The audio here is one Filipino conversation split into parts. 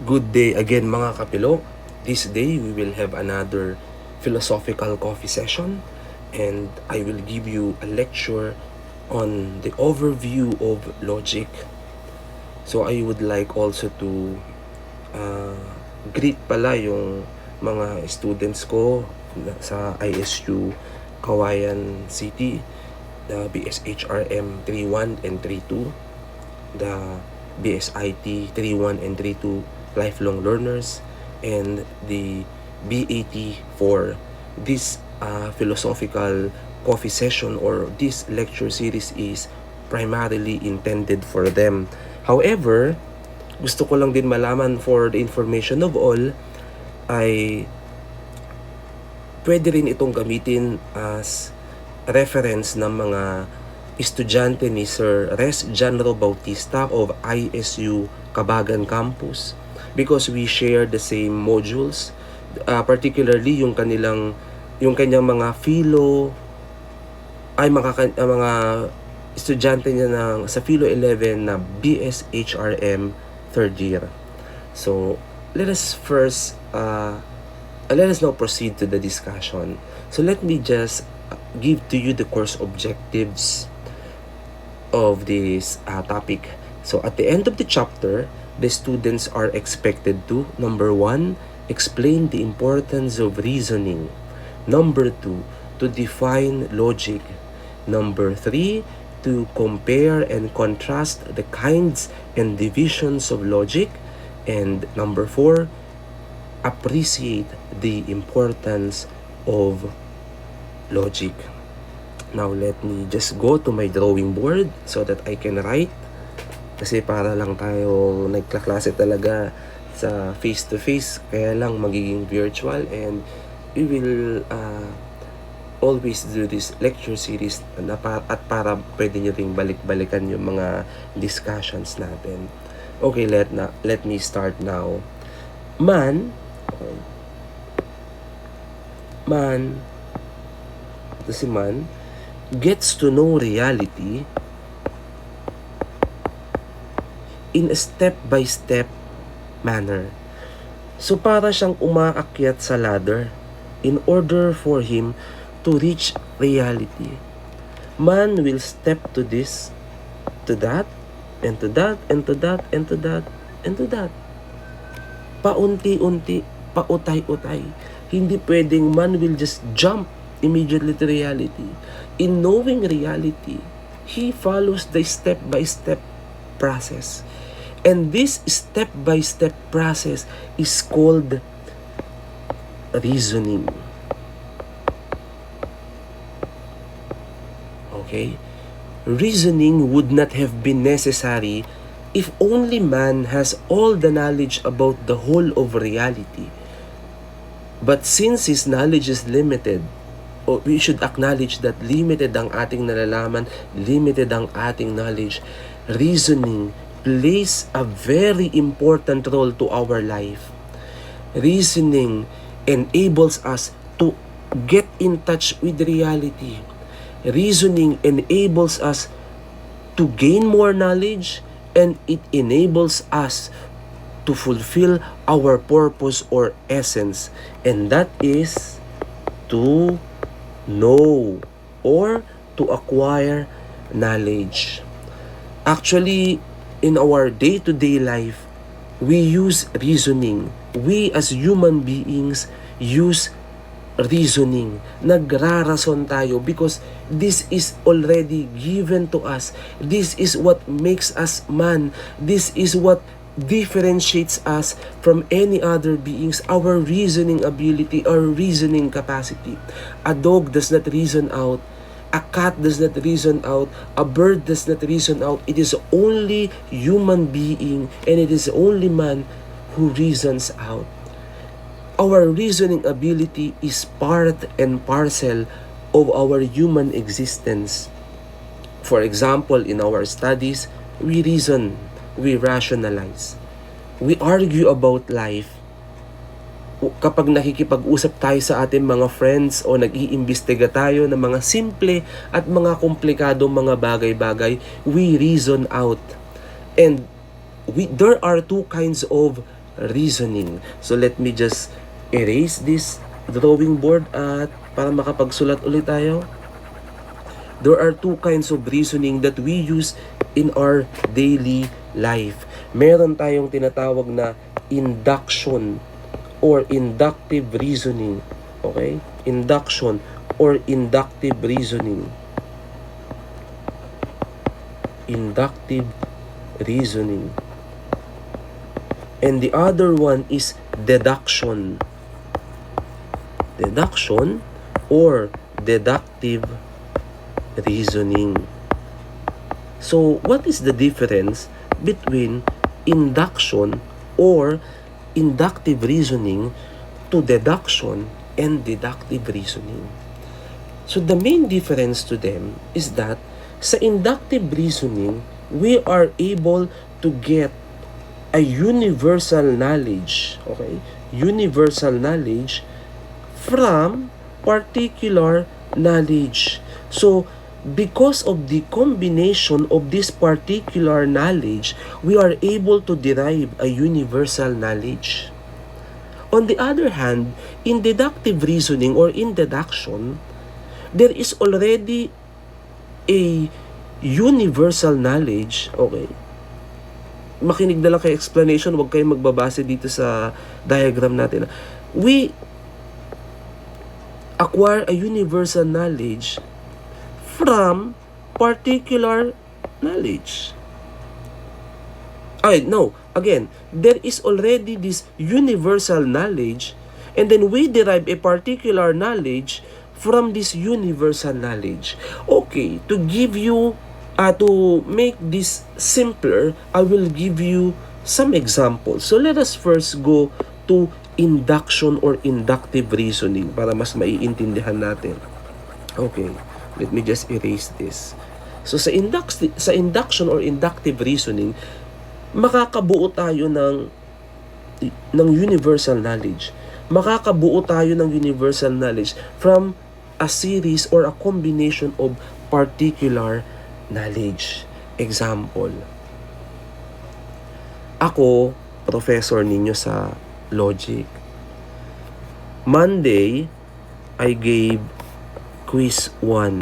Good day again mga kapilo. This day we will have another philosophical coffee session and I will give you a lecture on the overview of logic. So I would like also to greet pala yung mga students ko sa ISU Kawayan City, the BSHRM 31 and 32, the BSIT 31 and 32 lifelong learners, and the BAT for this philosophical coffee session or this lecture series is primarily intended for them. However, gusto ko lang din malaman for the information of all ay pwede rin itong gamitin as reference ng mga estudyante ni Sir Res Janro Bautista of ISU Cabagan Campus because we share the same modules, particularly yung kanyang mga mga estudyante niya sa Philo 11 na BSHRM third year. So let us now proceed to the discussion. So let me just give to you the course objectives of this topic. So at the end of the chapter, the students are expected to, number 1, explain the importance of reasoning. Number 2, to define logic. Number 3, to compare and contrast the kinds and divisions of logic. And number 4, appreciate the importance of logic. Now let me just go to my drawing board so that I can write. Kasi para lang tayong nagkaklase talaga sa face-to-face, kaya lang magiging virtual, and we will always do this lecture series at para pwede nyo ring balik-balikan yung mga discussions natin. Okay, let me start now. Man, ito si Man, gets to know reality in a step-by-step manner. So para siyang umaakyat sa ladder in order for him to reach reality. Man will step to this, to that, and to that, and to that, and to that, and to that. Paunti-unti, pautay-utay. Hindi pwedeng man will just jump immediately to reality. In knowing reality, he follows the step-by-step process. And this step-by-step process is called reasoning. Okay? Reasoning would not have been necessary if only man has all the knowledge about the whole of reality. But since his knowledge is limited, we should acknowledge that limited ang ating nalalaman, limited ang ating knowledge, reasoning plays a very important role to our life. Reasoning enables us to get in touch with reality. Reasoning enables us to gain more knowledge, and it enables us to fulfill our purpose or essence, and that is to know or to acquire knowledge. Actually, in our day-to-day life, we use reasoning. We as human beings use reasoning. Nagrarason tayo because this is already given to us. This is what makes us man. This is what differentiates us from any other beings. Our reasoning ability, our reasoning capacity. A dog does not reason out. A cat does not reason out. A bird does not reason out. It is only human being, and it is only man who reasons out. Our reasoning ability is part and parcel of our human existence. For example, in our studies, we reason, we rationalize. We argue about life. Kapag nakikipag-usap tayo sa ating mga friends o nag-iimbestiga tayo ng mga simple at mga komplikadong mga bagay-bagay, we reason out. And there are two kinds of reasoning. So let me just erase this drawing board at para makapagsulat ulit tayo. There are two kinds of reasoning that we use in our daily life. Meron tayong tinatawag na induction or inductive reasoning. Okay? Induction or inductive reasoning. Inductive reasoning. And the other one is deduction. Deduction or deductive reasoning. So, what is the difference between induction or inductive reasoning to deduction and deductive reasoning? So, the main difference to them is that sa inductive reasoning, we are able to get a universal knowledge, okay? Universal knowledge from particular knowledge. So, because of the combination of this particular knowledge, we are able to derive a universal knowledge. On the other hand, in deductive reasoning or in deduction, there is already a universal knowledge, okay? Makinig na lang kay explanation, huwag kayong magbabase dito sa diagram natin. We acquire a universal knowledge from particular knowledge. Again, there is already this universal knowledge and then we derive a particular knowledge from this universal knowledge. Okay, to give you, to make this simpler, I will give you some examples. So let us first go to induction or inductive reasoning para mas maiintindihan natin. Okay, let me just erase this. So sa induction or inductive reasoning, makakabuo tayo ng universal knowledge. Makakabuo tayo ng universal knowledge from a series or a combination of particular knowledge. Example, ako, professor ninyo sa logic. Monday, I gave quiz 1.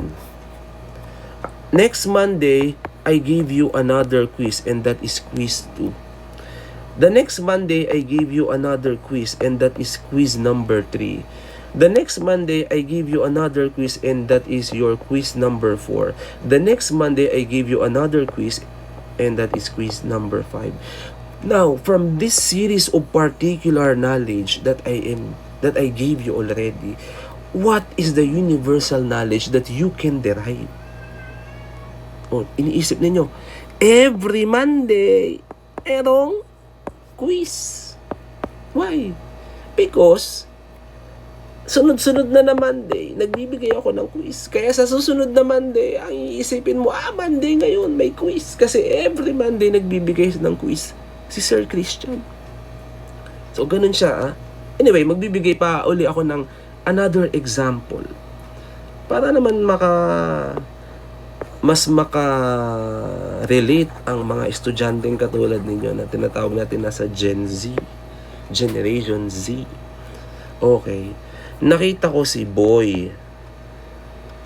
Next Monday, I gave you another quiz and that is quiz 2. The next Monday, I gave you another quiz and that is quiz number 3. The next Monday, I gave you another quiz and that is your quiz number 4. The next Monday, I gave you another quiz and that is quiz number 5. Now, from this series of particular knowledge that I gave you already, what is the universal knowledge that you can derive? Oh, iniisip ninyo, every Monday, erong quiz. Why? Because sunod-sunod na Monday, nagbibigay ako ng quiz. Kaya sa susunod na Monday, ang iisipin mo, Monday ngayon, may quiz. Kasi every Monday, nagbibigay ng quiz si Sir Christian. So, ganun siya. Anyway, magbibigay pa uli ako ng another example. Para naman mas maka-relate ang mga estudyanteng katulad ninyo na tinatawag natin nasa Gen Z. Generation Z. Okay. Nakita ko si Boy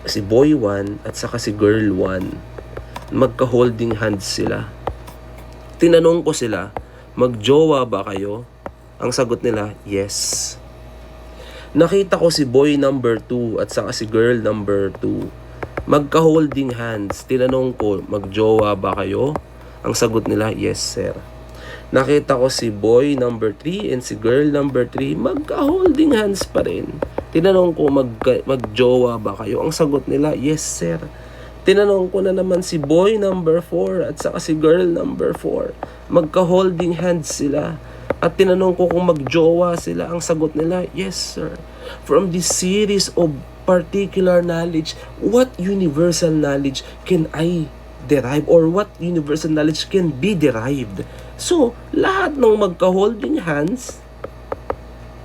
1 at saka si Girl 1. Magka-holding hands sila. Tinanong ko sila, magjowa ba kayo? Ang sagot nila, yes. Nakita ko si Boy number 2 at saka si Girl number 2. Magka-holding hands. Tinanong ko, magjowa ba kayo? Ang sagot nila, yes sir. Nakita ko si Boy number 3 and si Girl number 3, magka-holding hands pa rin. Tinanong ko, magjowa ba kayo? Ang sagot nila, yes sir. Tinanong ko na naman si Boy number 4 at saka si Girl number 4. Magka-holding hands sila. At tinanong ko kung magjowa sila. Ang sagot nila, yes sir. From this series of particular knowledge, what universal knowledge can I derive or what universal knowledge can be derived? So, lahat ng magka-holding hands,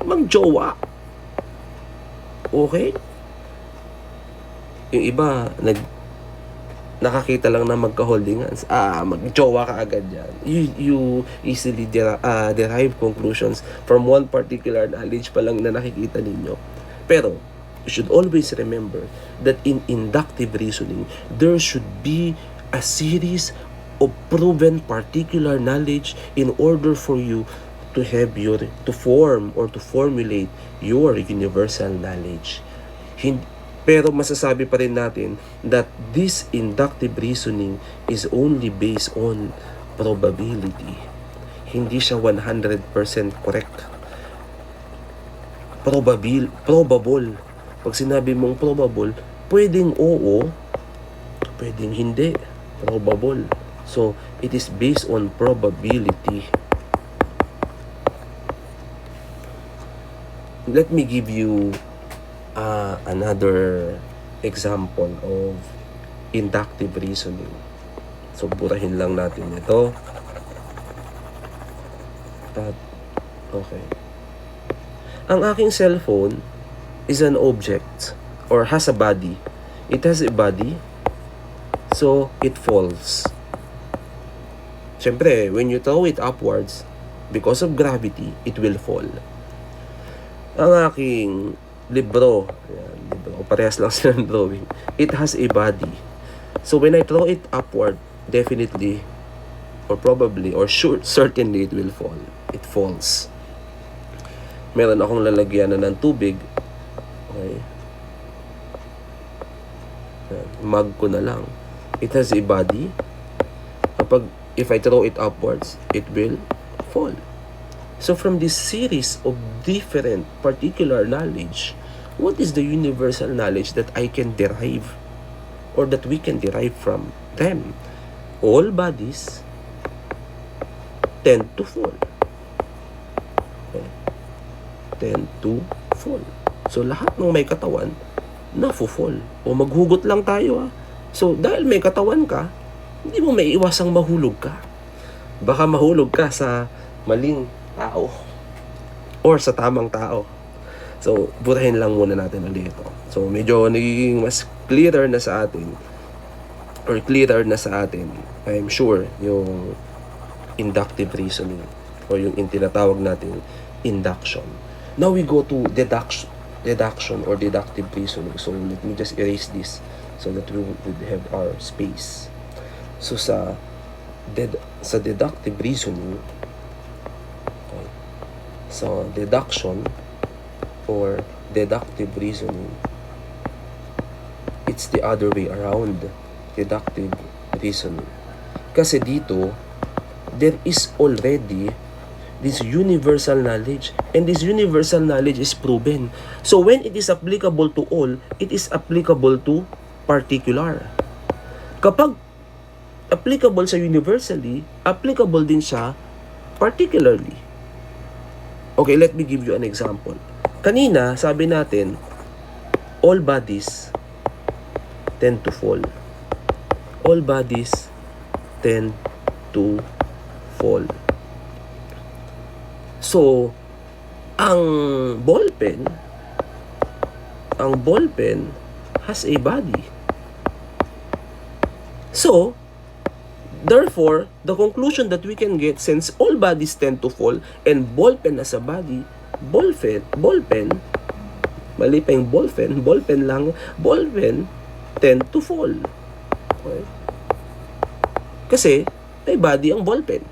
magjowa. Okay? Yung iba, nakakita lang na magka-holding hands, mag-jowa ka agad yan. You easily derive conclusions from one particular knowledge pa lang na nakikita ninyo. Pero, you should always remember that in inductive reasoning, there should be a series of proven particular knowledge in order for you to form or to formulate your universal knowledge. Pero masasabi pa rin natin that this inductive reasoning is only based on probability. Hindi siya 100% correct. Probable. Pag sinabi mong probable, pwedeng oo, pwedeng hindi. Probable. So, it is based on probability. Let me give you another example of inductive reasoning. So, burahin lang natin ito. Okay. Ang aking cellphone is an object or has a body. It has a body, so it falls. Siyempre, when you throw it upwards, because of gravity, it will fall. Ang aking libro, parehas lang sila ng drawing. It has a body. So when I throw it upward, definitely, or probably, or certainly, it will fall. It falls. Meron akong lalagyan na ng tubig. Okay. Mug ko na lang. It has a body. If I throw it upwards, it will fall. So from this series of different particular knowledge, what is the universal knowledge that I can derive or that we can derive from them? All bodies tend to fall. Okay. Tend to fall. So lahat ng may katawan, nafo-fall. O maghugot lang tayo. So dahil may katawan ka, hindi mo may iwasang mahulog ka. Baka mahulog ka sa maling tao or sa tamang tao. So, burahin lang muna natin ulit ito. So, medyo nagiging mas clearer na sa atin I'm sure, yung inductive reasoning or yung tinatawag natin induction. Now we go to deduction or deductive reasoning. So, let me just erase this so that we would have our space. So, sa deductive reasoning, okay, so deduction or deductive reasoning, it's the other way around. Deductive reasoning. Kasi dito, there is already this universal knowledge, and this universal knowledge is proven. So when it is applicable to all, it is applicable to particular. Kapag applicable sa universally, applicable din siya particularly. Okay, let me give you an example. Kanina, sabi natin, all bodies tend to fall. All bodies tend to fall. So, ang ballpen has a body. So, therefore, the conclusion that we can get, since all bodies tend to fall and ballpen has a body, ballpen tend to fall. Okay? Kasi, may body ang ballpen.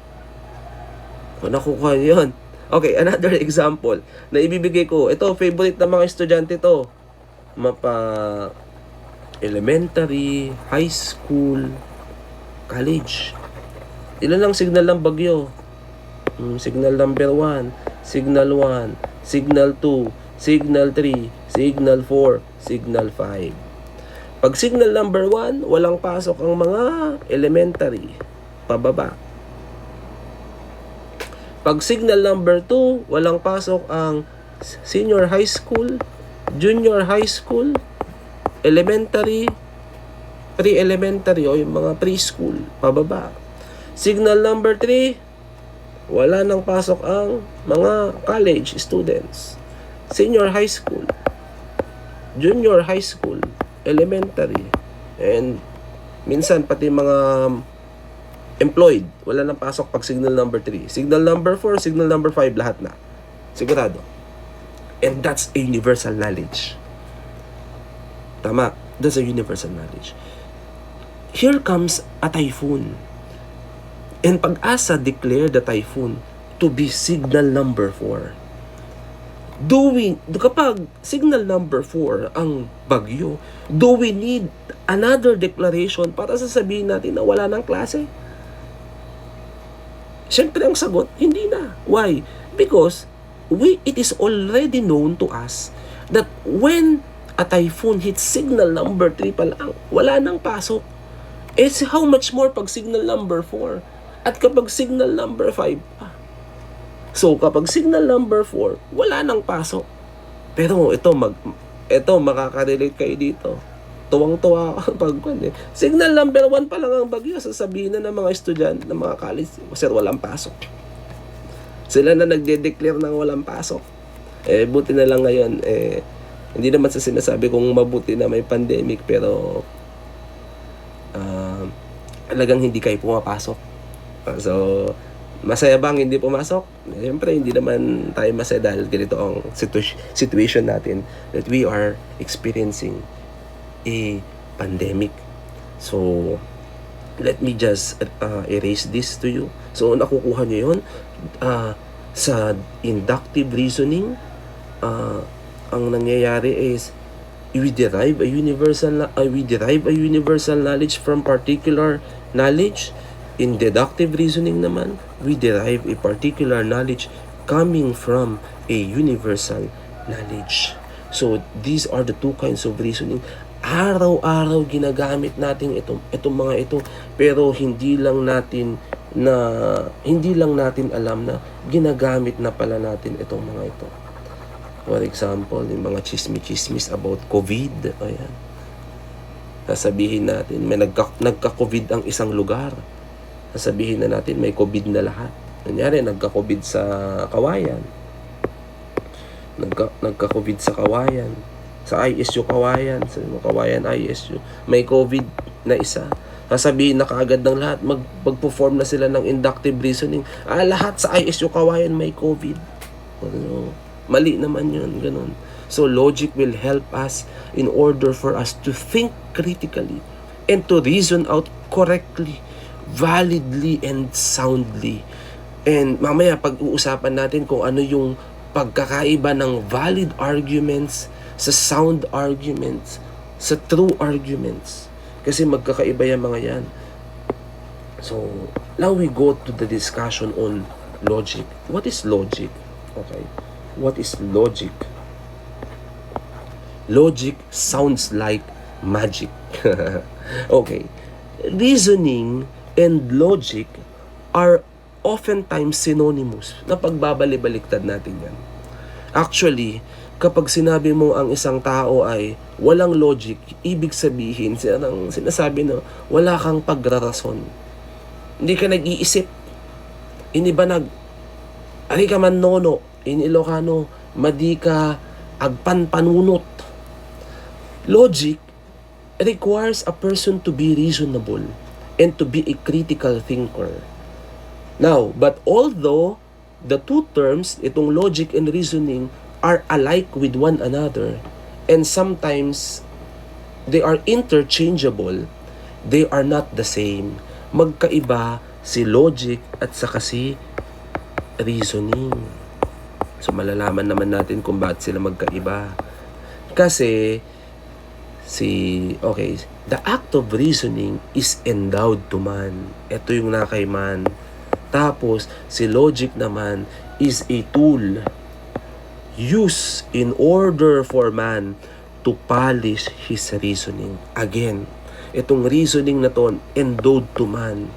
O, nakukuha niyo yun. Okay, another example na ibibigay ko. Ito, favorite ng mga estudyante to. Elementary, high school, college. Ilan lang signal ng bagyo? Signal number 1, signal 1, signal 2, signal 3, signal 4, signal 5. Pag signal number 1, walang pasok ang mga elementary, pababa. Pag signal number 2, walang pasok ang senior high school, junior high school, elementary, pre-elementary o yung mga preschool, pababa. Signal number 3, wala nang pasok ang mga college students, senior high school, junior high school, elementary, and Minsan, pati mga employed, wala nang pasok pag signal number 3. Signal number 4, signal number 5, lahat na. Sigurado. And that's a universal knowledge. Tama. That's a universal knowledge. Here comes a typhoon. And Pag-asa declared the typhoon to be signal number 4. Kapag signal number 4 ang bagyo, do we need another declaration para sasabihin natin na wala ng klase? Siyempre ang sagot, hindi na. Why? Because it is already known to us that when a typhoon hits signal number 3 pa lang, wala nang pasok. How much more pag signal number 4? At kapag signal number 5 pa. So, kapag signal number 4, wala nang pasok. Pero ito makaka-relate kayo dito. Tuwang-tuwa ako pag signal number 1 pa lang ang bagyo, sasabihin na ng mga estudyante, ng mga college, sir, walang pasok. Sila na nagde-declare ng walang pasok. Buti na lang ngayon, hindi naman sa sinasabi kong mabuti na may pandemic, pero talagang hindi kayo pumapasok. So, masaya bang hindi pumasok? Siyempre, hindi naman tayo masaya dahil ganito ang situation natin that we are experiencing a pandemic. So, let me just erase this to you. So, nakukuha nyo yun. Sa inductive reasoning, ang nangyayari is we derive a universal knowledge from particular knowledge. In deductive reasoning naman, we derive a particular knowledge coming from a universal knowledge. So, these are the two kinds of reasoning. Araw-araw ginagamit natin itong mga ito, pero hindi lang natin alam na ginagamit na pala natin itong mga ito. For example, yung mga chismis about COVID. Ayan. Sasabihin natin, may nagka-COVID ang isang lugar. Sasabihin na natin, may COVID na lahat. Kunyari, nagka-COVID sa Kawayan. Nagka-COVID sa Kawayan. Sa ISU Kawayan. Sa Kawayan ISU. May COVID na isa. Sasabihin na kaagad ng lahat, mag-perform na sila ng inductive reasoning. Lahat sa ISU Kawayan may COVID. Mali naman yun, ganun. So, logic will help us in order for us to think critically and to reason out correctly, validly, and soundly. And mamaya, pag-uusapan natin kung ano yung pagkakaiba ng valid arguments sa sound arguments, sa true arguments. Kasi magkakaiba yung mga yan. So, now we go to the discussion on logic. What is logic? Okay. What is logic? Logic sounds like magic. Okay. Reasoning and logic are oftentimes synonymous. Napagbabalik-baliktad natin yan. Actually, kapag sinabi mo ang isang tao ay walang logic, ibig sabihin, sinasabi na wala kang pagrarason. Hindi ka nag-iisip. Inibanag. Ari ka man nono. In Ilocano, madi ka agpanpanunot. Logic requires a person to be reasonable and to be a critical thinker. Now, but although the two terms, itong logic and reasoning, are alike with one another, and sometimes they are interchangeable, they are not the same. Magkaiba si logic at saka si reasoning. So, malalaman naman natin kung bakit sila magkaiba. Kasi, the act of reasoning is endowed to man. Ito yung nakay man. Tapos, si logic naman is a tool used in order for man to polish his reasoning. Again, itong reasoning na to, endowed to man.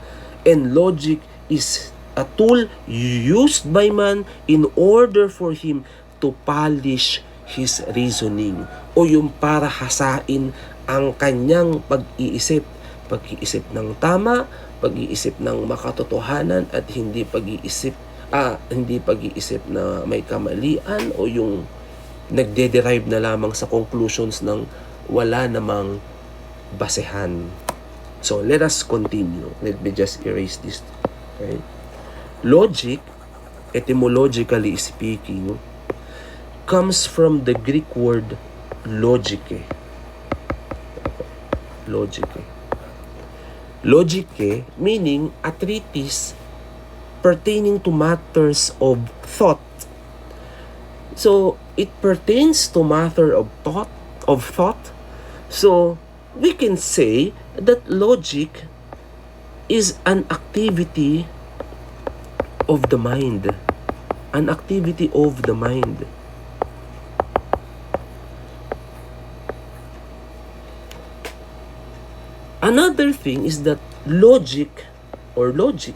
And logic is a tool used by man in order for him to polish his reasoning, o yung para hasain ang kanyang pag-iisip. Pag-iisip ng tama, pag-iisip ng makatotohanan, at hindi pag-iisip na may kamalian o yung nagde-derive na lamang sa conclusions ng wala namang basehan. So, let us continue. Let me just erase this. Okay? Logic, etymologically speaking, comes from the Greek word logike. Logike. Logike meaning a treatise pertaining to matters of thought. So, it pertains to matter of thought. So, we can say that logic is an activity of the mind. An activity of the mind. Another thing is that logic or logic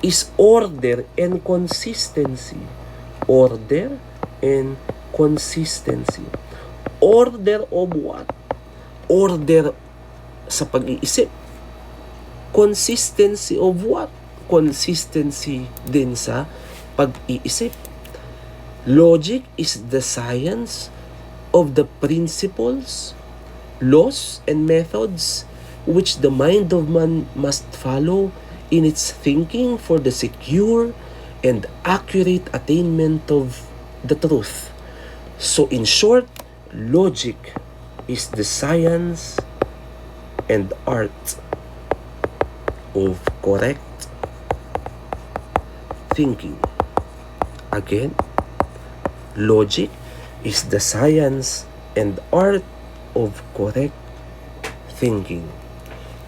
is order and consistency. Order and consistency. Order of what? Order sa pag-iisip. Consistency of what? Consistency din sa pag-iisip. Logic is the science of the principles, laws, and methods which the mind of man must follow in its thinking for the secure and accurate attainment of the truth. So in short, logic is the science and art of correct thinking. Again, logic is the science and art of correct thinking.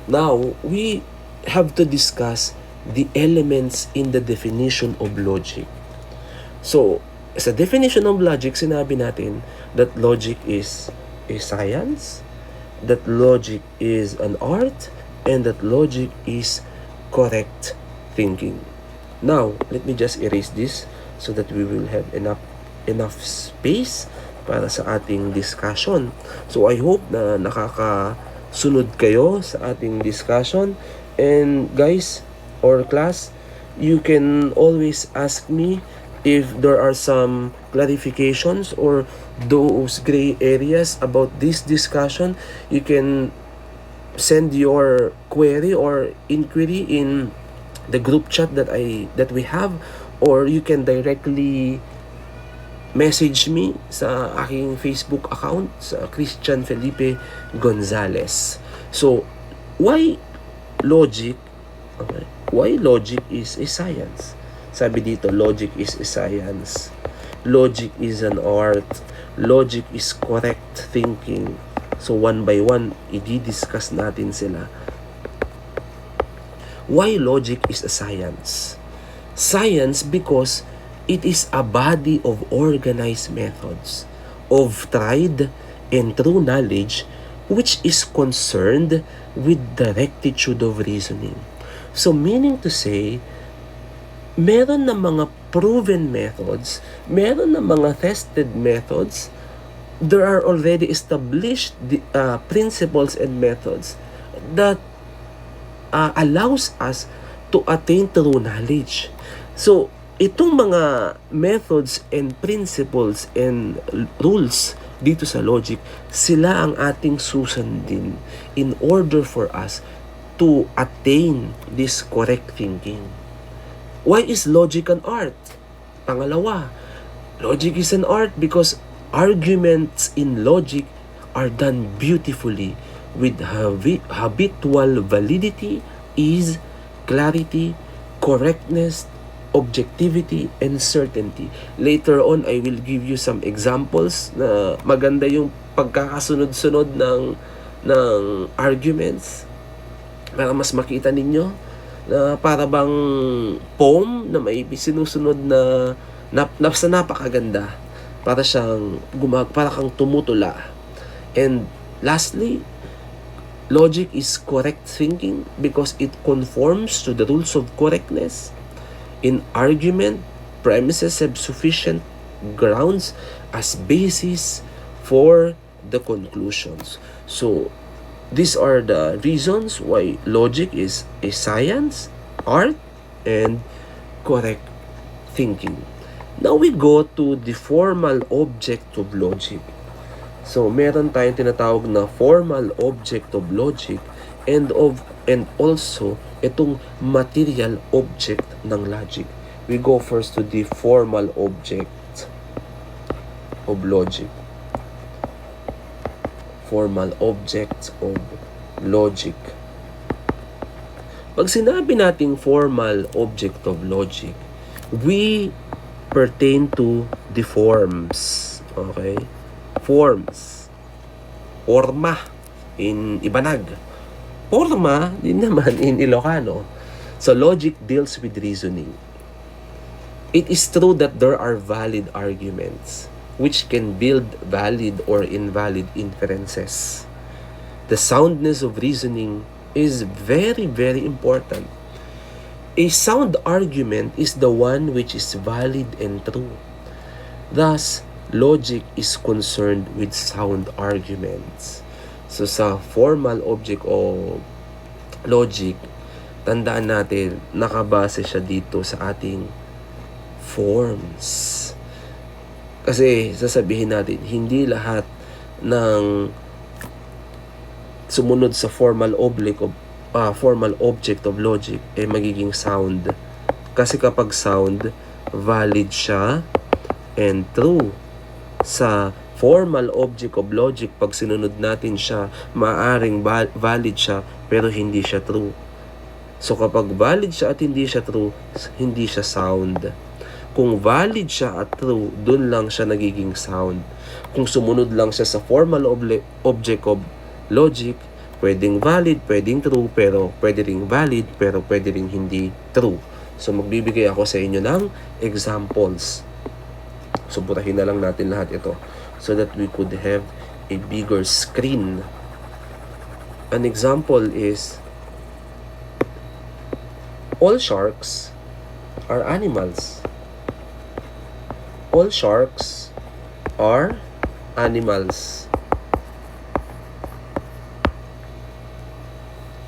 Now, we have to discuss the elements in the definition of logic. So, sa definition of logic, sinabi natin that logic is a science, that logic is an art, and that logic is correct thinking. Now, let me just erase this so that we will have enough space para sa ating discussion. So, I hope na sunod kayo sa ating discussion. And guys, or class, you can always ask me if there are some clarifications or those gray areas about this discussion. You can send your query or inquiry in the group chat that we have, or you can directly message me sa aking Facebook account sa Christian Felipe Gonzalez. So, why logic? Okay. Why logic is a science? Sabi dito, logic is a science. Logic is an art. Logic is correct thinking. So, one by one, i-discuss natin sila. Why logic is a science? Science because it is a body of organized methods of tried and true knowledge which is concerned with the rectitude of reasoning. So meaning to say, meron na mga proven methods, meron na mga tested methods, there are already established principles and methods that allows us to attain true knowledge. So, itong mga methods and principles and rules dito sa logic, sila ang ating susundin in order for us to attain this correct thinking. Why is logic an art? Pangalawa, logic is an art because arguments in logic are done beautifully with habitual validity, ease, clarity, correctness, objectivity, and certainty. Later on, I will give you some examples na maganda yung pagkakasunod-sunod ng arguments para mas makita ninyo na para bang poem na may sinusunod na napakaganda, para siyang para kang tumutula. And lastly, logic is correct thinking because it conforms to the rules of correctness. In argument, premises have sufficient grounds as basis for the conclusions. So, these are the reasons why logic is a science, art, and correct thinking. Now we go to the formal object of logic. So, meron tayong tinatawag na formal object of logic and also itong material object ng logic. We go first to the formal object of logic. Formal objects of logic. Pag sinabi nating formal object of logic, we pertain to the forms. Okay? Forms. Forma in Ibanag. Forma din naman in Ilocano. So logic deals with reasoning. It is true that there are valid arguments which can build valid or invalid inferences. The soundness of reasoning is very, very important. A sound argument is the one which is valid and true. Thus, logic is concerned with sound arguments. So sa formal object o logic, tandaan natin, nakabase siya dito sa ating forms. Kasi sasabihin natin, hindi lahat ng sumunod sa formal object of logic ay magiging sound. Kasi kapag sound, valid siya and true. Sa formal object of logic, pag sinunod natin siya, maaring valid siya pero hindi siya true. So kapag valid siya at hindi siya true, hindi siya sound. Kung valid siya at true, dun lang siya nagiging sound. Kung sumunod lang siya sa formal object of logic, pwedeng valid, pwedeng true, pero pwede ring valid, pero pwede ring hindi true. So magbibigay ako sa inyo ng examples. So burahin na lang natin lahat ito so that we could have a bigger screen. An example is, all sharks are animals. All sharks are animals.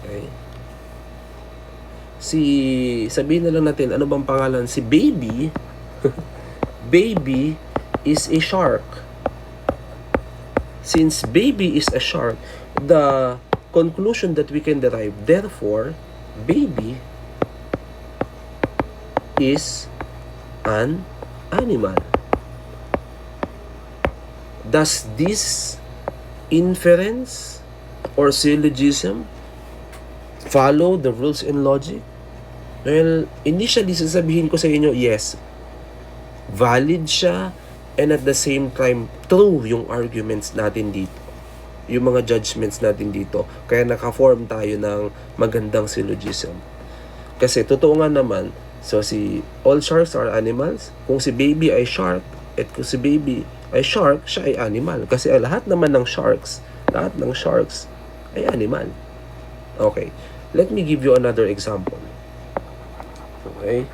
Okay. Sabihin na lang natin, ano bang pangalan? Si Baby, Baby is a shark. Since Baby is a shark, the conclusion that we can derive, therefore, Baby is an animal. Does this inference or syllogism follow the rules in logic? Well, initially sasabihin ko sa inyo, yes, valid siya and at the same time true yung arguments natin dito, yung mga judgments natin dito, kaya naka-form tayo ng magandang syllogism. Kasi totoo nga naman, so si all sharks are animals, kung si Baby ay shark at kung si Baby ay shark, siya ay animal. Kasi lahat naman ng sharks ay animal. Okay, let me give you another example. Okay,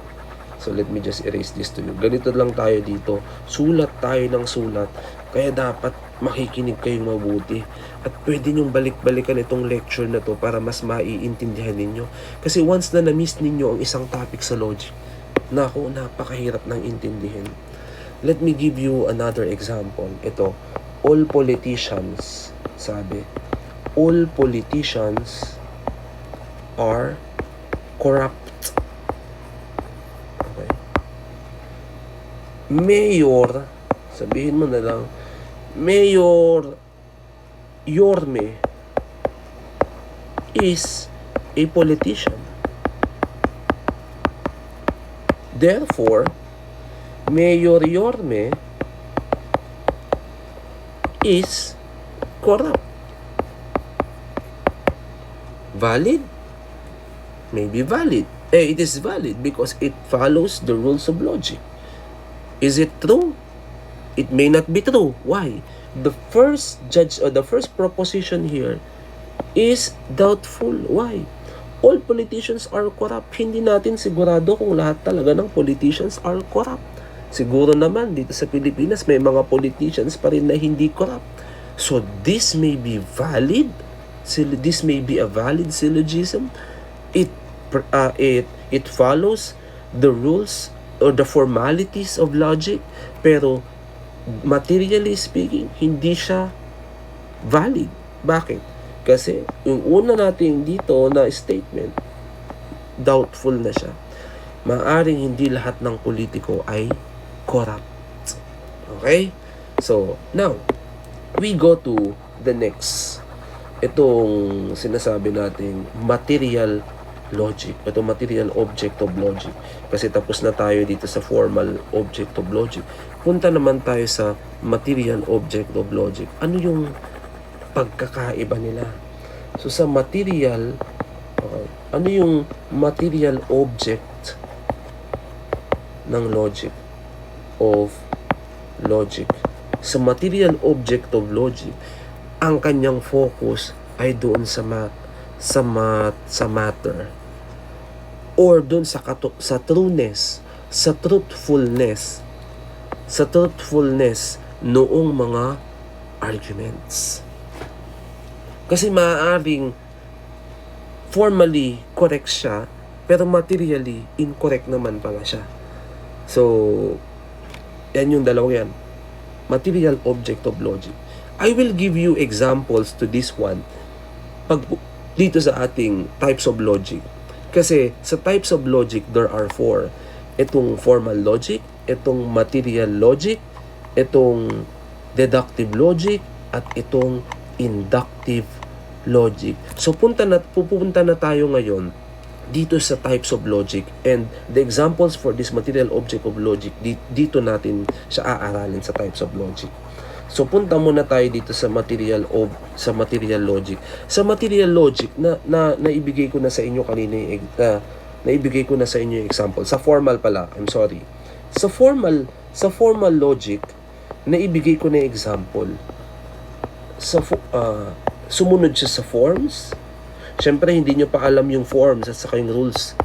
so let me just erase this to you. Ganito lang tayo dito, sulat tayo ng sulat, kaya dapat makikinig kayong mabuti at pwede nyong balik-balikan itong lecture na to para mas maiintindihan ninyo. Kasi once na na-miss ninyo ang isang topic sa logic, naku, napakahirap ng intindihin. Let me give you another example. Ito, all politicians, sabi, all politicians are corrupt. Okay. Mayor, sabihin mo na lang, Mayor Yorme is a politician. Therefore, Mayor Yorme is corrupt. Valid? Maybe valid. It is valid because it follows the rules of logic. Is it true? It may not be true. Why? The first proposition here is doubtful. Why? All politicians are corrupt. Hindi natin sigurado kung lahat talaga ng politicians are corrupt. Siguro naman dito sa Pilipinas may mga politicians pa rin na hindi corrupt. So this may be valid. This may be a valid syllogism. It follows the rules or the formalities of logic, pero materially speaking, hindi siya valid. Bakit? Kasi yung una natin dito na statement, doubtful na siya. Maaring hindi lahat ng politiko ay corrupt. Okay? So, now, we go to the next. Itong sinasabi nating material logic. Ito material object of logic. Kasi tapos na tayo dito sa formal object of logic. Punta naman tayo sa material object of logic. Ano yung pagkakaiba nila? So sa material, okay, ano yung material object ng logic of logic? Sa material object of logic, ang kanyang focus ay doon sa matter, or doon sa trueness, sa truthfulness noong mga arguments. Kasi maaaring formally correct siya, pero materially incorrect naman pala siya. So, yan yung dalawa yan. Material object of logic. I will give you examples to this one dito sa ating types of logic. Kasi sa types of logic, there are 4. Itong formal logic, itong material logic, itong deductive logic, at itong inductive logic. So pupunta na tayo ngayon dito sa types of logic, and the examples for this material object of logic, dito natin siya aaralin sa types of logic. So punta muna tayo dito sa material logic. Sa material logic na naibigay ko na sa inyo kanina naibigay ko na sa inyo yung example. Sa formal pala, I'm sorry. Sa formal logic, naibigay ko na yung example. Sumunod siya sa forms. Siyempre, hindi nyo pa alam yung forms at saka yung rules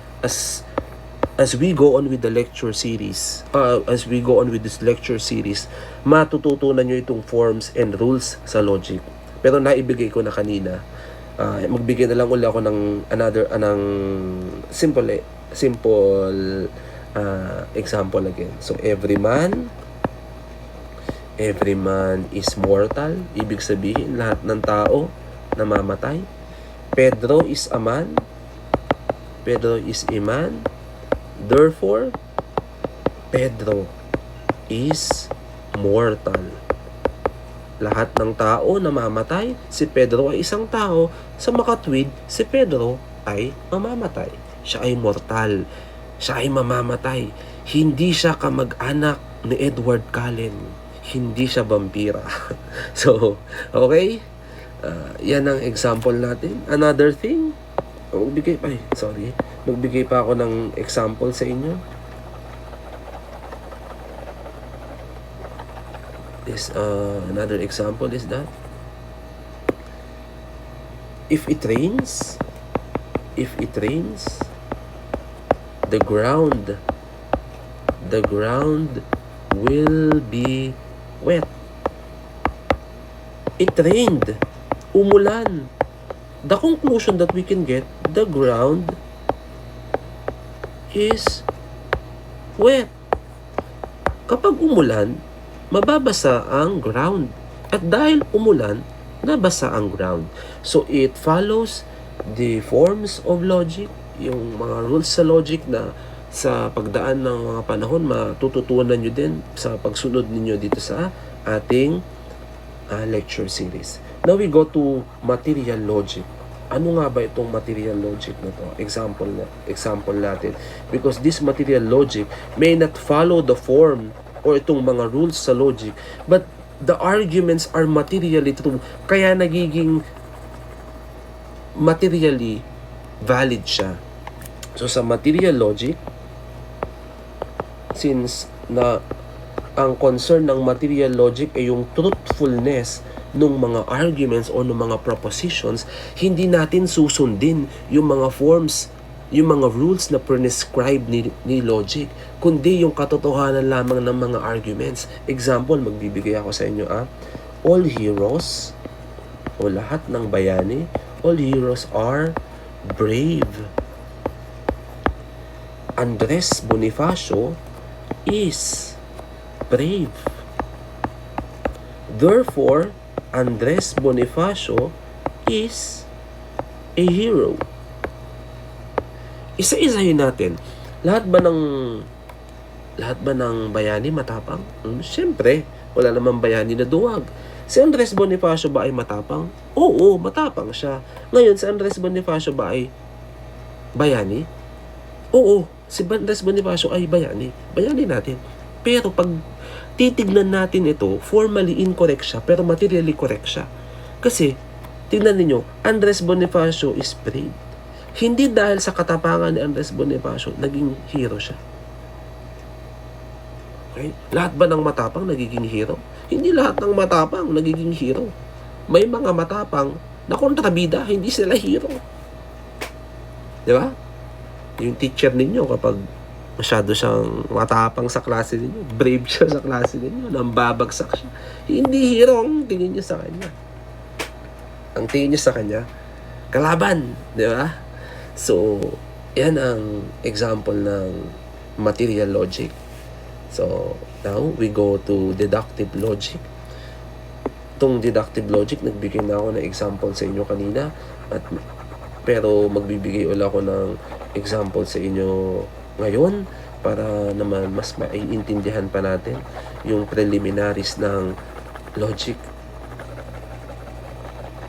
as we go on with the lecture series. As we go on with this lecture series, matututunan nyo itong forms and rules sa logic. Pero naibigay ko na kanina. Magbigay na lang ulit ako ng simple example again. So, every man is mortal. Ibig sabihin, lahat ng tao namamatay. Pedro is a man. Therefore, Pedro is mortal. Lahat ng tao namamatay. Si Pedro ay isang tao. Sa makatwid, si Pedro ay mamamatay. Siya ay mortal. Siya ay mamamatay. Hindi siya kamag-anak ni Edward Cullen. Hindi siya vampira. So, okay? Yan ang example natin. Another thing, magbigay pa ako ng example sa inyo. Another example is that if it rains, the ground will be wet. It rained. Umulan. The conclusion that we can get, the ground is wet. Kapag umulan, mababasa ang ground. At dahil umulan, nabasa ang ground. So it follows the forms of logic, yung mga rules sa logic na sa pagdaan ng mga panahon matututunan nyo din sa pagsunod ninyo dito sa ating lecture series. Now we go to material logic. Ano nga ba itong material logic na to? Example natin. Because this material logic may not follow the form or itong mga rules sa logic, but the arguments are materially true. Kaya nagiging materially valid siya. So sa material logic, since na ang concern ng material logic ay yung truthfulness ng mga arguments o ng mga propositions, hindi natin susundin yung mga forms, yung mga rules na prescribed ni logic, kundi yung katotohanan lamang ng mga arguments. Example, magbibigay ako sa inyo. All heroes, o lahat ng bayani, all heroes are brave. Andres Bonifacio is brave. Therefore, Andres Bonifacio is a hero. Isa-isahin natin. Lahat ba ng bayani matapang? Siyempre, wala namang bayani na duwag. Si Andres Bonifacio ba ay matapang? Oo, matapang siya. Ngayon, si Andres Bonifacio ba ay bayani? Oo, si Andres Bonifacio ay bayani. Bayani natin. Pero pag titignan natin ito, formally incorrect siya, pero materially correct siya. Kasi, tignan ninyo, Andres Bonifacio is brave. Hindi dahil sa katapangan ni Andres Bonifacio, naging hero siya. Okay? Lahat ba ng matapang nagiging hero? Hindi lahat ng matapang nagiging hero. May mga matapang na kontrabida, hindi sila hero. Di ba? Yung teacher ninyo, kapag masyado siyang matapang sa klase ninyo, brave siya sa klase ninyo, nambabagsak siya, hindi hero ang tingin niyo sa kanya. Ang tingin niyo sa kanya, kalaban. Di ba? So, yan ang example ng material logic. So, now we go to deductive logic. Itong deductive logic, nagbigay na ako ng example sa inyo kanina. Pero magbibigay ulit ako ng example sa inyo ngayon para naman mas maiintindihan pa natin yung preliminaries ng logic.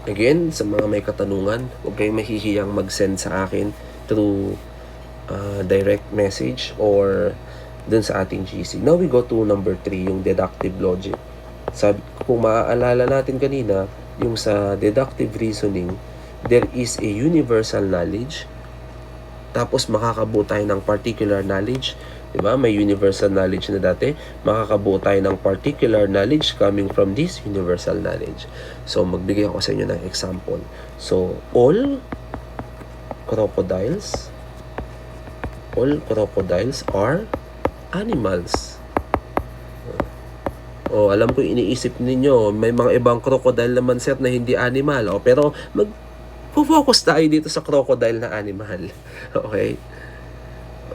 Again, sa mga may katanungan, huwag kayong mahihiyang mag-send sa akin through direct message or dun sa ating GC. Now we go to number 3, yung deductive logic. Kung maaalala natin kanina, yung sa deductive reasoning, there is a universal knowledge, tapos makakabuo tayo ng particular knowledge. Diba? May universal knowledge na dati. Makakabuo tayo ng particular knowledge coming from this universal knowledge. So, magbigay ako sa inyo ng example. So, all crocodiles are animals. Alam ko iniisip ninyo, may mga ibang crocodile naman sir na hindi animal. Pero mag-focus tayo dito sa crocodile na animal. Okay?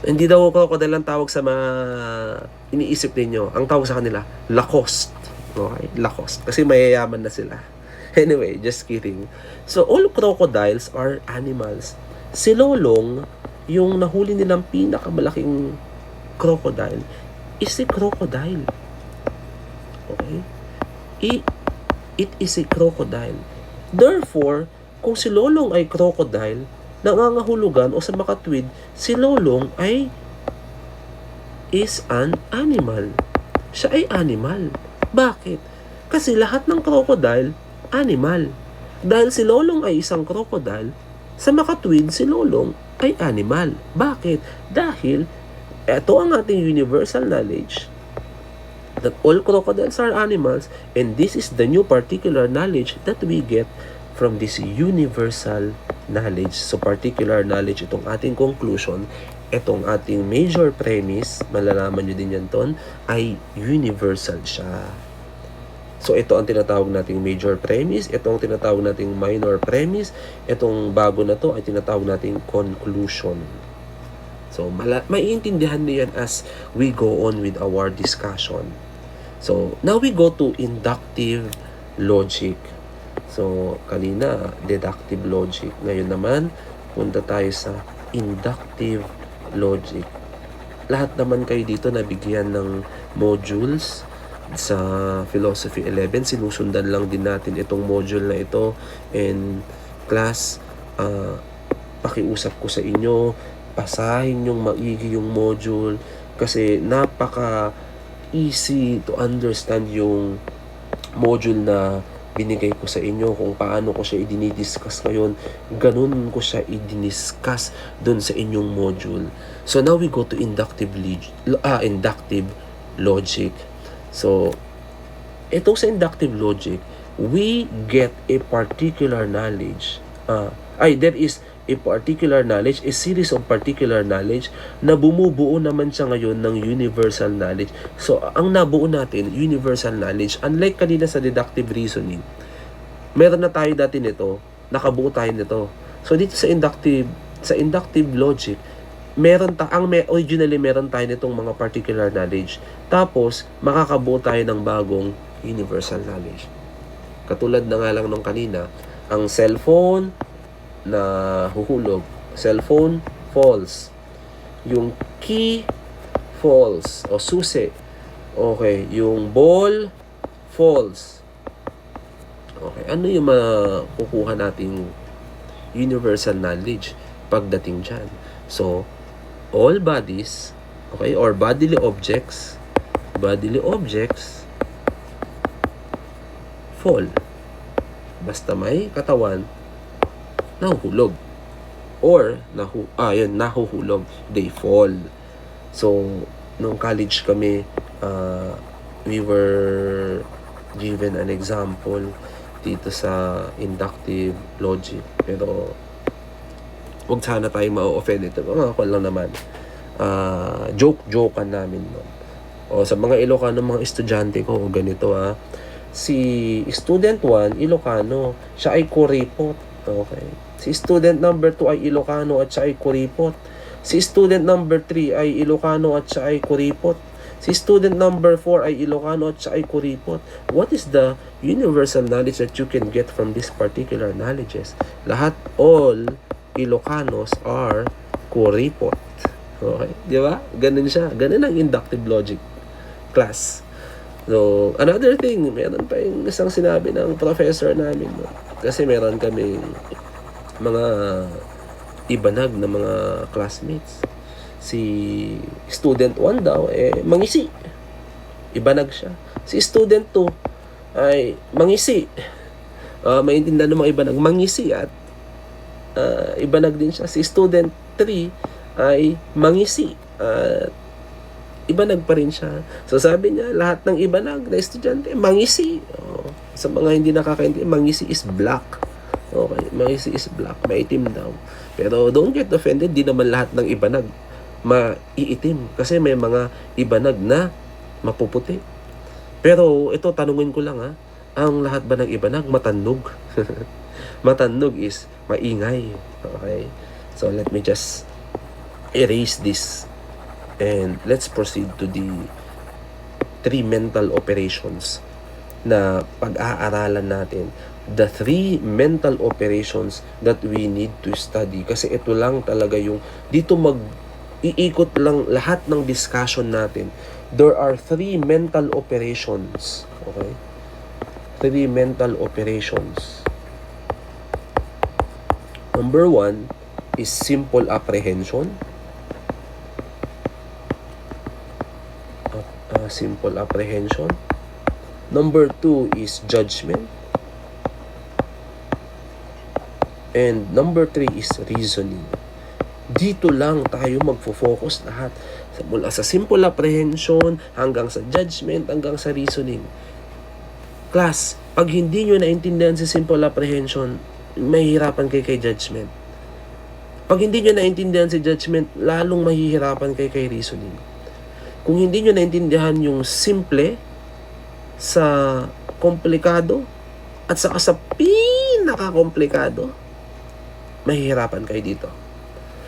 Hindi daw crocodile ang tawag sa mga iniisip ninyo. Ang tawag sa kanila, Lacoste. Okay? Lacoste. Kasi mayayaman na sila. Anyway, just kidding. So, all crocodiles are animals. Si Lolong, yung nahuli nilang pinakamalaking crocodile, is a crocodile. Okay? It is a crocodile. Therefore, kung si Lolong ay crocodile, nangangahulugan o sa makatwid, si Lolong is an animal. Siya ay animal. Bakit? Kasi lahat ng crocodile, animal. Dahil si Lolong ay isang crocodile, sa makatwid, si Lolong ay animal. Bakit? Dahil ito ang ating universal knowledge that all crocodiles are animals, and this is the new particular knowledge that we get from this universal knowledge. So, particular knowledge, itong ating conclusion, itong ating major premise, malalaman nyo din yan ton, ay universal siya. So, ito ang tinatawag nating major premise, ito ang tinatawag nating minor premise, itong bago na to ay tinatawag nating conclusion. So, maiintindihan niyo yan as we go on with our discussion. So, now we go to inductive logic. So, kanina, deductive logic. Ngayon naman, punta tayo sa inductive logic. Lahat naman kayo dito nabigyan ng modules sa Philosophy 11. Sinusundan lang din natin itong module na ito. And class, pakiusap ko sa inyo, basahin yung maigi yung module kasi napaka easy to understand yung module na binigay ko sa inyo, kung paano ko siya i-discuss ngayon, ganun ko siya i-discuss dun sa inyong module. So now we go to inductive logic. So itong sa inductive logic, we get a particular knowledge. There is a particular knowledge, a series of particular knowledge na bumubuo naman siya ngayon ng universal knowledge. So, ang nabuo natin, universal knowledge, unlike kanina sa deductive reasoning, meron na tayo dati nito, nakabuo tayo nito. So, dito sa inductive logic, originally meron tayo nitong mga particular knowledge. Tapos, makakabuo tayo ng bagong universal knowledge. Katulad na nga lang nung kanina, Ang cellphone na huhulog. Cellphone, false. Yung key, false. O susi. Okay. Yung ball, false. Okay. Ano yung makukuha nating universal knowledge pagdating dyan? So, all bodies, okay, or bodily objects, fall. Basta may katawan, nahuhulog. Or, nahuhulog. They fall. So, nung college kami, we were given an example dito sa inductive logic. Pero, huwag sana tayo ma-offend ito. Mga lang naman. Joke-jokean namin. No? O, sa mga Ilocano, mga estudyante ko, ganito si student 1, Ilocano, siya ay kuripot. Okay. Si student number 2 ay Ilocano at siya ay kuripot. Si student number 3 ay Ilocano at siya ay kuripot. Si student number 4 ay Ilocano at siya ay kuripot. What is the universal knowledge that you can get from these particular knowledges? All Ilocanos are kuripot. Okay, di ba? Ganun siya. Ganun ang inductive logic class. So, another thing, meron pa yung isang sinabi ng professor namin. No? Kasi meron kami mga ibanag na mga classmates. Si student 1 daw, mangisi. Ibanag siya. Si student 2 ay mangisi. Maintindihan ng mga ibanag, mangisi at ibanag din siya. Si student 3 ay mangisi at ibanag pa rin siya. So sabi niya, lahat ng ibanag na estudyante, mangisi. Sa mga hindi nakakaintindi, mangisi is black. Okay, mangisi is black, maitim daw. Pero don't get offended, di naman lahat ng ibanag maiitim. Kasi may mga ibanag na mapuputi. Pero ito, tanungin ko lang ang lahat ba ng ibanag matanog? Matanog is maingay. Okay, so let me just erase this. And let's proceed to the 3 mental operations na pag-aaralan natin. The 3 mental operations that we need to study. Kasi ito lang talaga yung, dito iikot lang lahat ng discussion natin. There are 3 mental operations. Okay? 3 mental operations. Number 1 is simple apprehension. Simple apprehension. Number 2 is judgment. And number 3 is reasoning. Dito lang tayo magfo-focus lahat. Mula sa simple apprehension, hanggang sa judgment, hanggang sa reasoning. Class, pag hindi nyo naintindihan si simple apprehension, mahihirapan kayo kay judgment. Pag hindi nyo naintindihan si judgment, lalong mahihirapan kayo kay reasoning. Kung hindi nyo naintindihan yung simple sa komplikado at saka sa pinaka-komplikado, mahihirapan kayo dito.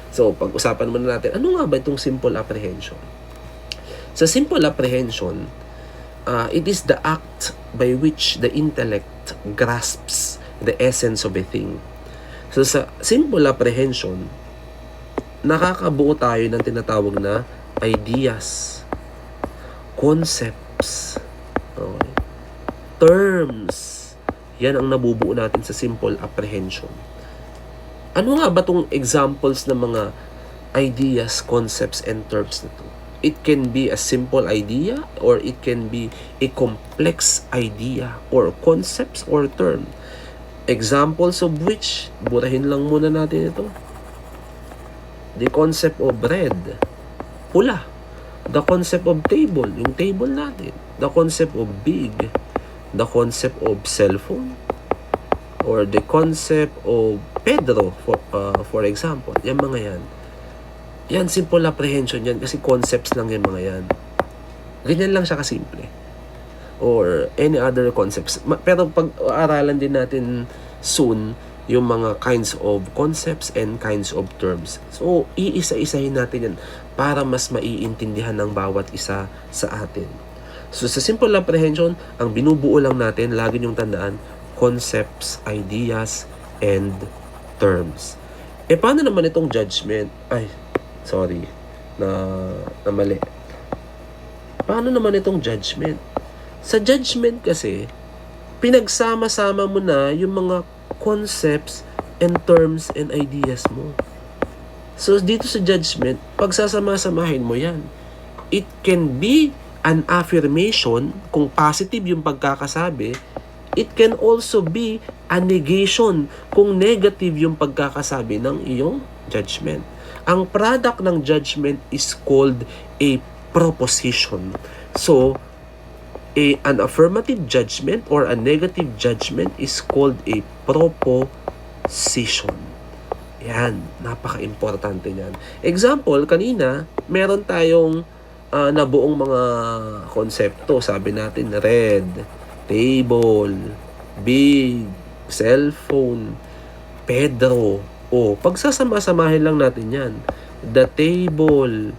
So, pag-usapan muna natin, ano nga ba itong simple apprehension? Sa simple apprehension, it is the act by which the intellect grasps the essence of a thing. So, sa simple apprehension, nakakabuo tayo ng tinatawag na ideas, concepts, okay, terms. Yan ang nabubuo natin sa simple apprehension. Ano nga ba itong examples ng mga ideas, concepts, and terms na ito? It can be a simple idea or it can be a complex idea or concepts or term. Examples of which, burahin lang muna natin ito. The concept of red, pula. The concept of table, yung table natin. The concept of big. The concept of cellphone. Or the concept of Pedro, for example. Yan mga yan. Yan, simple apprehension yan kasi concepts lang yan mga yan. Ganyan lang siya kasimple. Or any other concepts. Pero pag-aaralan din natin soon yung mga kinds of concepts and kinds of terms. So, iisa-isahin natin yan para mas maiintindihan ng bawat isa sa atin. So, sa simple apprehension, ang binubuo lang natin, lagi niyong tandaan, concepts, ideas, and terms. Paano naman itong judgment? Ay, sorry, na mali. Paano naman itong judgment? Sa judgment kasi, pinagsama-sama mo na yung mga concepts and terms and ideas mo. So, dito sa judgment, pagsasama-samahin mo yan. It can be an affirmation, kung positive yung pagkakasabi. It can also be a negation, kung negative yung pagkakasabi ng iyong judgment. Ang product ng judgment is called a proposition. So, an affirmative judgment or a negative judgment is called a proposition. Yan, napaka-importante niyan. Example, kanina, meron tayong nabuong mga konsepto. Sabi natin, red, table, big, cellphone, Pedro. Pagsasama-samahin lang natin yan. The table,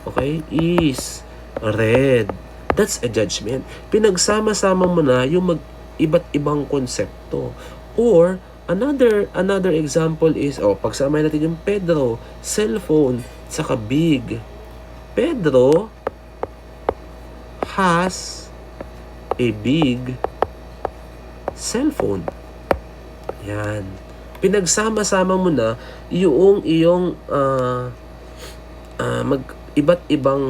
okay, is red. That's a judgment. Pinagsama-sama mo na yung iba't ibang konsepto. Or, another example is, pagsama natin yung Pedro, cellphone, saka big. Pedro has a big cellphone. Yan. Pinagsama-sama mo na yung iyong iba't ibang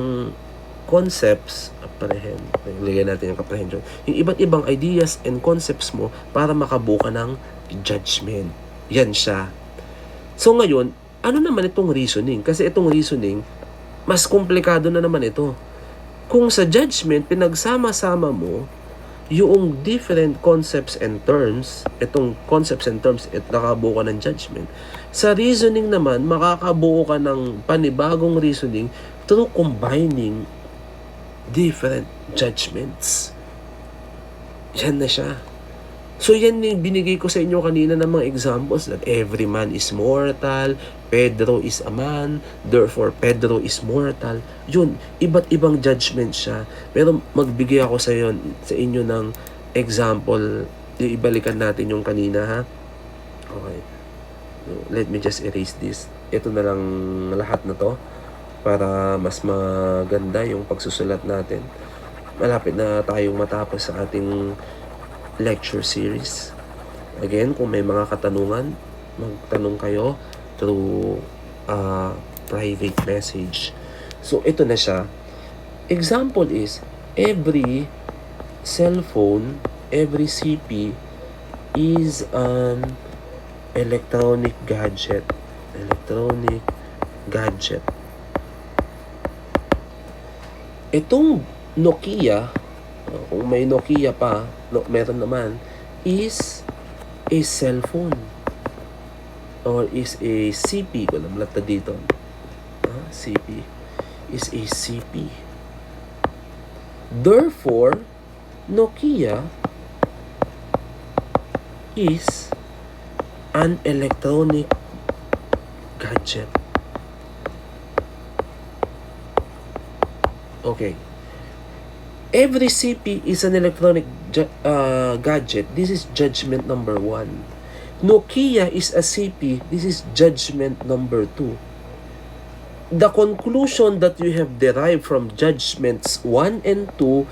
concepts, lagyan natin yung apprehension, yung iba't ibang ideas and concepts mo para makabuo ka ng judgment. Yan siya. So ngayon, ano naman itong reasoning? Kasi itong reasoning, mas komplikado na naman ito. Kung sa judgment, pinagsama-sama mo yung different concepts and terms, itong concepts and terms, nakabuo ka ng judgment. Sa reasoning naman, makakabuo ka ng panibagong reasoning through combining different judgments. Yan na siya. So yan yung binigay ko sa inyo kanina ng mga examples that every man is mortal, Pedro is a man, therefore Pedro is mortal. Yun, iba't ibang judgment siya. Pero magbigay ako sa inyo ng example. Ibalikan natin yung kanina, ha? Okay. Let me just erase this. Ito na lang lahat na to para mas maganda yung pagsusulat natin. Malapit na tayong matapos sa ating lecture series. Again, kung may mga katanungan, magtanong kayo through private message. So, ito na siya. Example is, every cellphone, every CP is an electronic gadget. Electronic gadget. Itong Nokia, kung may Nokia pa, meron naman, is a cellphone or is a CP. Walang lata dito. CP is a CP. Therefore, Nokia is an electronic gadget. Okay. Every CP is an electronic gadget. This is judgment number 1. Nokia is a CP. This is judgment number 2. The conclusion that you have derived from judgments 1 and 2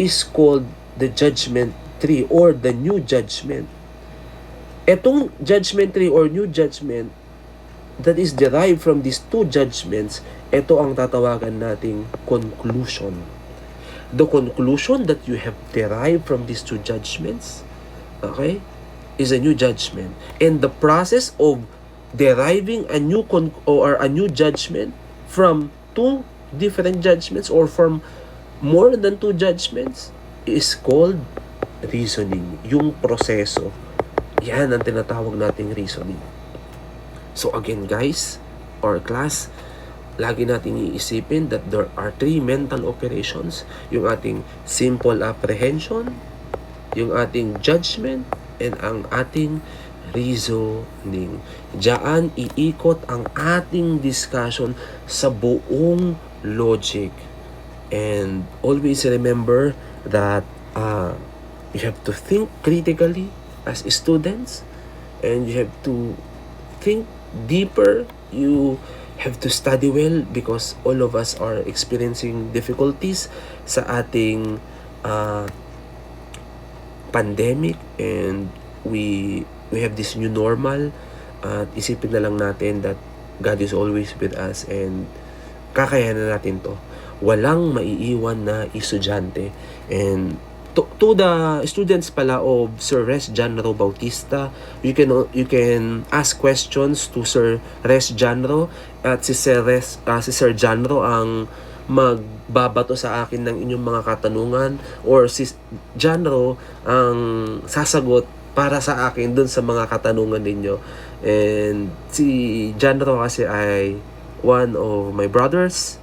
is called the judgment 3 or the new judgment. Etong judgment 3 or new judgment that is derived from these two judgments, ito ang tatawagan nating conclusion. The conclusion that you have derived from these two judgments, okay, is a new judgment. And the process of deriving a new a new judgment from two different judgments or from more than two judgments is called reasoning. Yung proseso, yan ang tinatawag nating reasoning. So again guys, or class, lagi natin iisipin that there are three mental operations. Yung ating simple apprehension, yung ating judgment, and ang ating reasoning. Diyan iikot ang ating discussion sa buong logic. And always remember that you have to think critically as students, and you have to think deeper. You have to study well because all of us are experiencing difficulties sa ating uh, pandemic, and we have this new normal. At isipin na lang natin that God is always with us, and kakayanan natin to. Walang maiiwan na estudyante. And to the students pala of Sir Res Janro Bautista, you can ask questions to Sir Res Janro, at si Sir Janro ang magbabato sa akin ng inyong mga katanungan, or si Janro ang sasagot para sa akin dun sa mga katanungan ninyo. And si Janro kasi ay one of my brothers.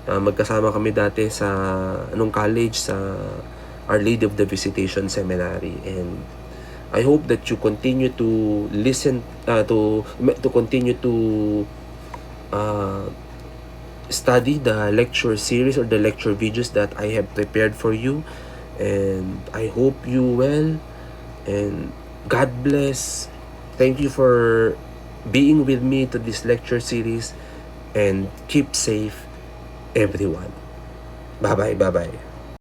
Magkasama kami dati sa anong college, sa Our Lady of the Visitation Seminary, and I hope that you continue to listen to continue to study the lecture series or the lecture videos that I have prepared for you, and I hope you well, and God bless. Thank you for being with me to this lecture series, and keep safe everyone. Bye bye.